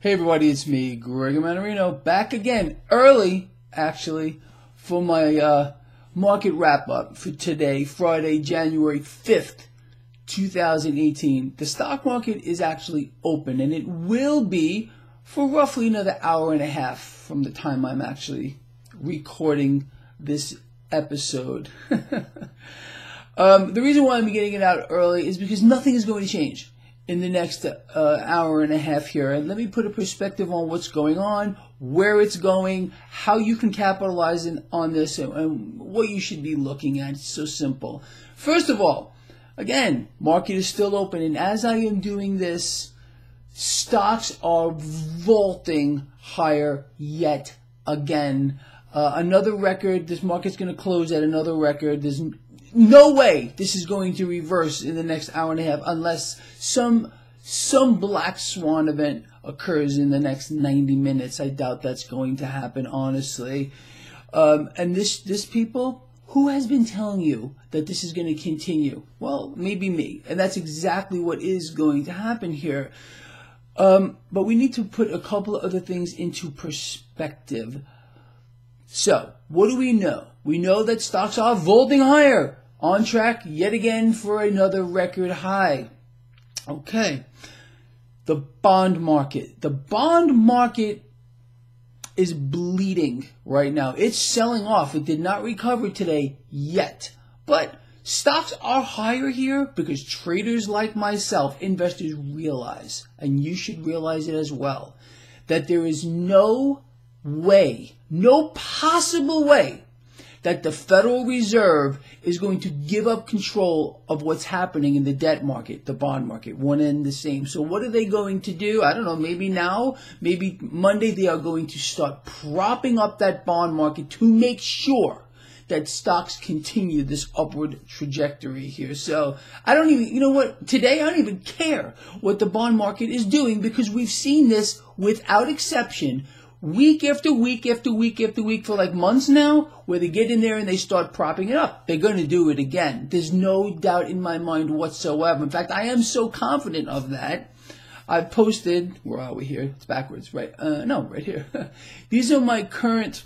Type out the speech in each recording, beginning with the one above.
Hey everybody, it's me, Gregory Mannarino, back again, early actually, for my market wrap-up for today, Friday, January 5th, 2018. The stock market is actually open, and it will be for roughly another hour and a half from the time I'm actually recording this episode. The reason why I'm getting it out early is because nothing is going to change in the next hour and a half here. And let me put a perspective on what's going on, where it's going, how you can capitalize on this, and what you should be looking at. It's so simple. First of all, again, market is still open, and as I am doing this, stocks are vaulting higher yet again. Another record. This market's going to close at another record. There's no way this is going to reverse in the next hour and a half unless some black swan event occurs in the next 90 minutes. I doubt that's going to happen, honestly. And this people, who has been telling you that this is going to continue? Well, maybe me. And that's exactly what is going to happen here. But we need to put a couple of other things into perspective. So, what do we know? We know that stocks are vaulting higher, on track yet again for another record high. Okay, the bond market. The bond market is bleeding right now. It's selling off. It did not recover today yet. But stocks are higher here because traders like myself, investors, realize, and you should realize it as well, that there is no way, no possible way, that the Federal Reserve is going to give up control of what's happening in the debt market, the bond market, one and the same. So what are they going to do? I don't know, maybe now, maybe Monday, they are going to start propping up that bond market to make sure that stocks continue this upward trajectory here. So I don't even, you know what, today I don't even care what the bond market is doing, because we've seen this without exception week after week after week after week for like months now, where they get in there and they start propping it up. They're going to do it again. There's no doubt in my mind whatsoever. In fact, I am so confident of that. I've posted, where are we here? It's backwards, right? No, right here. These are my current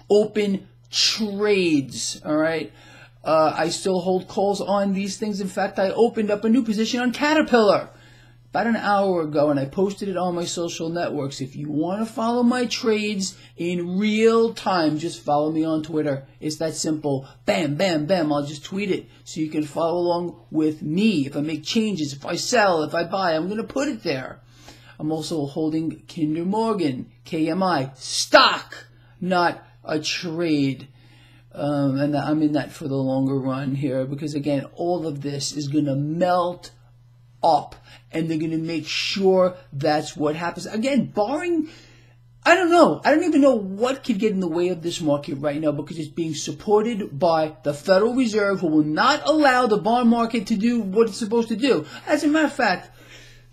open trades, all right? I still hold calls on these things. In fact, I opened up a new position on Caterpillar about an hour ago, and I posted it on my social networks. If you want to follow my trades in real time, just follow me on Twitter. It's that simple. Bam, bam, bam. I'll just tweet it so you can follow along with me. If I make changes, if I sell, if I buy, I'm going to put it there. I'm also holding Kinder Morgan, KMI, stock, not a trade. And I'm in that for the longer run here, because again, all of this is going to melt up, and they're going to make sure that's what happens. Again, barring, I don't know. I don't even know what could get in the way of this market right now, because it's being supported by the Federal Reserve, who will not allow the bond market to do what it's supposed to do. As a matter of fact,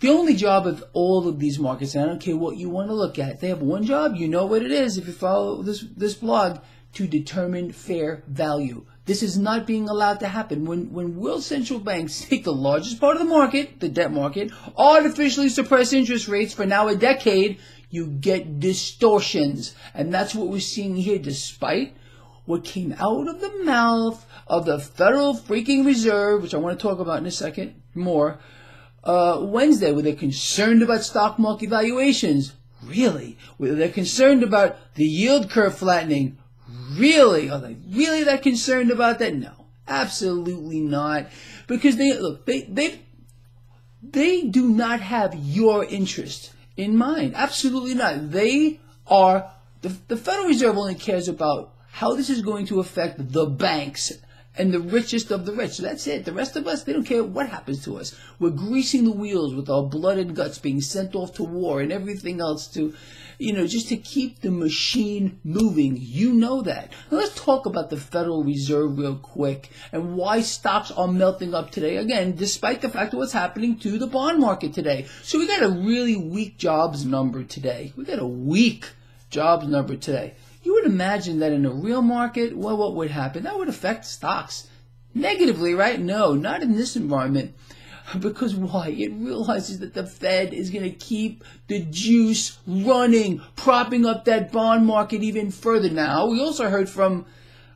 the only job of all of these markets, and I don't care what you want to look at, they have one job. You know what it is if you follow this blog, to determine fair value. This is not being allowed to happen. When world central banks take the largest part of the market, the debt market, artificially suppress interest rates for now a decade, you get distortions. And that's what we're seeing here, despite what came out of the mouth of the Federal freaking Reserve, which I want to talk about in a second more, Wednesday, where they're concerned about stock market valuations. Really? Where they're concerned about the yield curve flattening. Really? Are they really that concerned about that? No, absolutely not. Because they do not have your interest in mind. Absolutely not. They are, the Federal Reserve only cares about how this is going to affect the banks and the richest of the rich. So that's it. The rest of us, they don't care what happens to us. We're greasing the wheels with our blood and guts, being sent off to war and everything else to, just to keep the machine moving. You know that. Now let's talk about the Federal Reserve real quick and why stocks are melting up today. Again, despite the fact of what's happening to the bond market today. So we got a really weak jobs number today. We got a weak jobs number today. You would imagine that in a real market, well, what would happen? That would affect stocks negatively, right? No, not in this environment. Because why? It realizes that the Fed is going to keep the juice running, propping up that bond market even further. Now, we also heard from,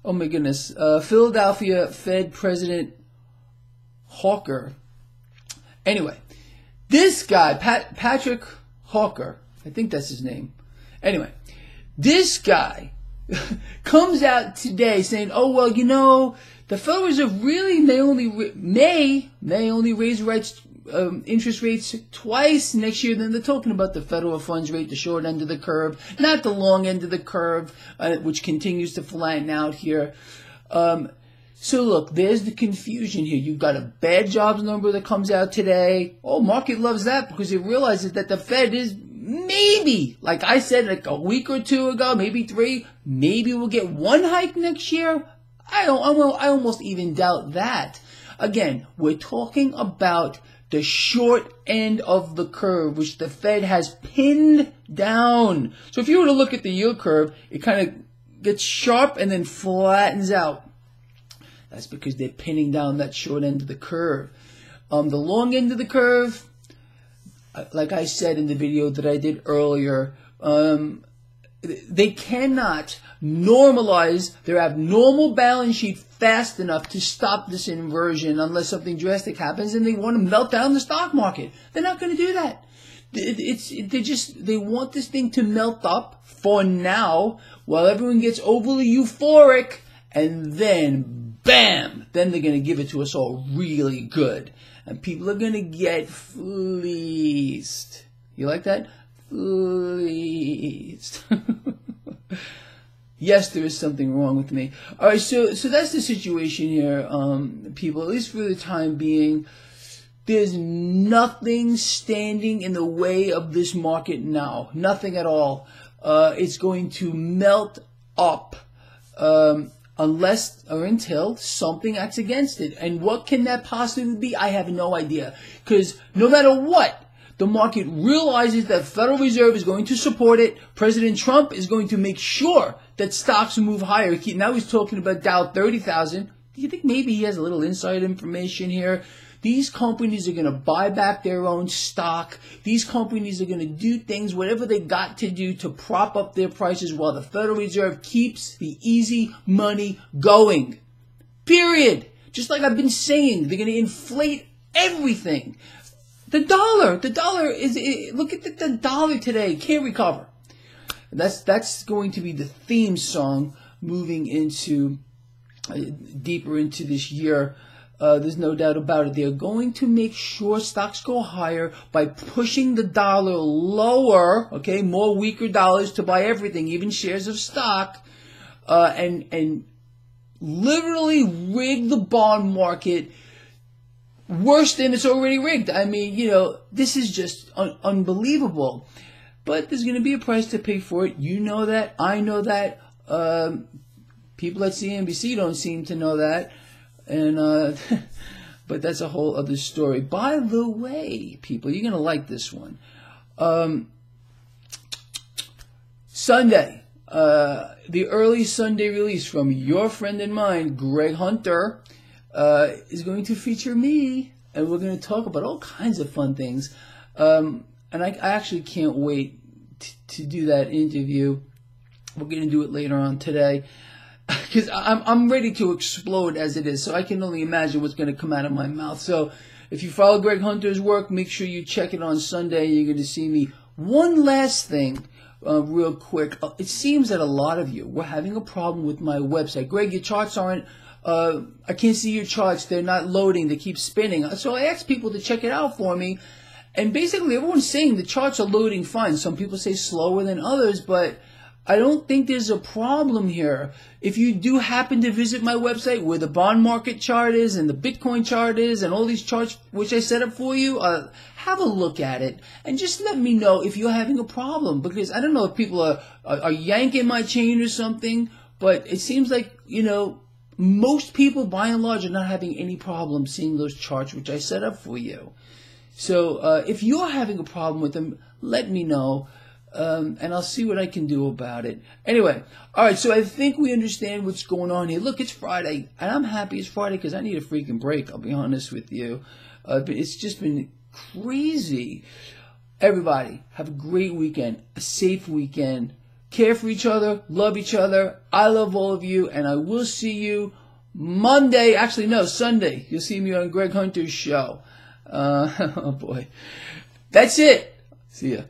oh my goodness, Philadelphia Fed President Hawker. Anyway, this guy, Patrick Hawker, I think that's his name. Anyway, this guy comes out today saying, oh, well, you know, the Federal Reserve really may only raise interest rates twice next year. Then they're talking about the federal funds rate, the short end of the curve, not the long end of the curve, which continues to flatten out here. So look, there's the confusion here. You've got a bad jobs number that comes out today. Oh, market loves that because it realizes that the Fed is maybe, like I said like a week or two ago, maybe 3, maybe we'll get 1 hike next year. I almost even doubt that. Again, we're talking about the short end of the curve, which the Fed has pinned down. So if you were to look at the yield curve, it kind of gets sharp and then flattens out. That's because they're pinning down that short end of the curve. The long end of the curve, like I said in the video that I did earlier, they cannot normalize their abnormal balance sheet fast enough to stop this inversion unless something drastic happens and they want to melt down the stock market. They're not going to do that. They want this thing to melt up for now while everyone gets overly euphoric, and then bam, then they're going to give it to us all really good. And people are going to get fleeced. You like that? Fleeced. Yes, there is something wrong with me. All right, so that's the situation here, people. At least for the time being, there's nothing standing in the way of this market now. Nothing at all. It's going to melt up unless or until something acts against it. And what can that possibly be? I have no idea. Because no matter what, the market realizes that the Federal Reserve is going to support it. President Trump is going to make sure that stocks move higher. Now he's talking about Dow 30,000. Do you think maybe he has a little inside information here? These companies are going to buy back their own stock. These companies are going to do things, whatever they got to do to prop up their prices while the Federal Reserve keeps the easy money going. Period. Just like I've been saying, they're going to inflate everything. The dollar is, look at the dollar today, can't recover. That's going to be the theme song moving into, deeper into this year. There's no doubt about it. They're going to make sure stocks go higher by pushing the dollar lower, okay, more weaker dollars to buy everything, even shares of stock, and literally rig the bond market worse than it's already rigged. I mean, you know, this is just unbelievable. But there's going to be a price to pay for it. You know that. I know that. People at CNBC don't seem to know that. And but that's a whole other story. By the way, people, you're going to like this one. Sunday, the early Sunday release from your friend and mine, Greg Hunter, is going to feature me, and we're going to talk about all kinds of fun things. And I actually can't wait to do that interview. We're going to do it later on today because I'm ready to explode as it is. So I can only imagine what's going to come out of my mouth. So if you follow Greg Hunter's work, make sure you check it on Sunday. You're going to see me. One last thing, real quick. It seems that a lot of you were having a problem with my website. Greg, your charts aren't. I can't see your charts. They're not loading. They keep spinning. So I asked people to check it out for me. And basically everyone's saying the charts are loading fine. Some people say slower than others, but I don't think there's a problem here. If you do happen to visit my website where the bond market chart is and the Bitcoin chart is and all these charts which I set up for you, have a look at it and just let me know if you're having a problem, because I don't know if people are yanking my chain or something, but it seems like, you know, most people by and large are not having any problem seeing those charts which I set up for you. So if you're having a problem with them, let me know, and I'll see what I can do about it. Anyway, all right, so I think we understand what's going on here. Look, it's Friday, and I'm happy it's Friday because I need a freaking break, I'll be honest with you. It's just been crazy. Everybody, have a great weekend, a safe weekend. Care for each other, love each other. I love all of you, and I will see you Monday. Actually, no, Sunday. You'll see me on Greg Hunter's show. Oh, boy. That's it. See ya.